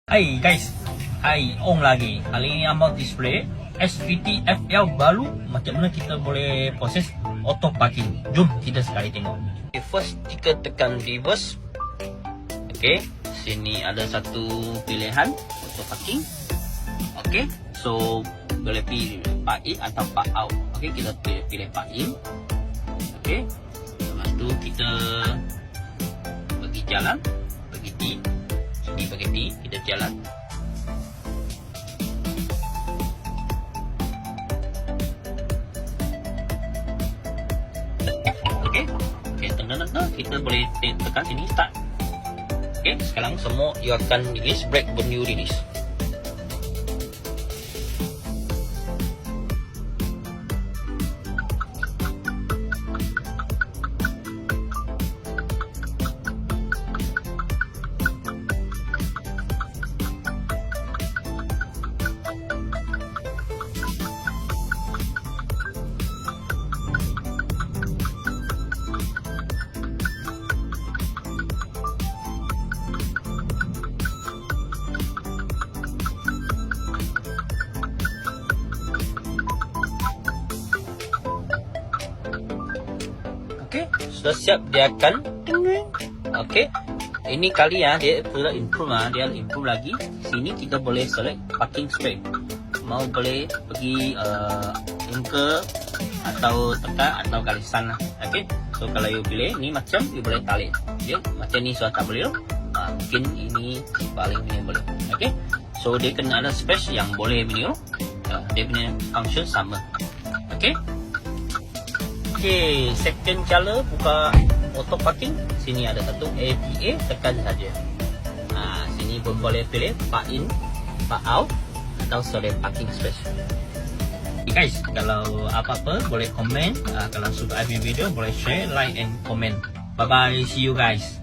Hai guys, hai on lagi. Kali ini Ahmad display SVT FL baru. Macam mana kita boleh proses auto parking? Jom kita sekali tengok. Okay, first kita tekan reverse. Okay, sini ada satu pilihan auto parking. Okay, so boleh pilih park in atau park out. Okay, kita pilih park in. Okay, lepas tu kita bagi jalan, bagi T. Ini bagi T, kita jalan. Okey, tanda-tanda kita boleh tekan sini start. Okey, sekarang semua you akan release brake when you release. Okey, sudah siap dia akan. Okey, ini kali ya dia sudah improve dia improve lagi. Sini kita boleh select parking space. Mau boleh pergi anchor atau tekan atau garisan lah. Okey, so kalau you pilih ni macam you boleh tarik. Dia macam ni sudah tak boleh. Mungkin ini paling ini boleh. Okey, so dia kena ada space yang boleh menu. Dia punya function sama. Okey. Okay, second color buka auto parking. Sini ada satu APA, tekan saja. Sini pun boleh pilih park in, park out atau select parking space. Okay guys, kalau apa-apa boleh komen. Kalau suka video boleh share, like and comment. Bye bye, see you guys.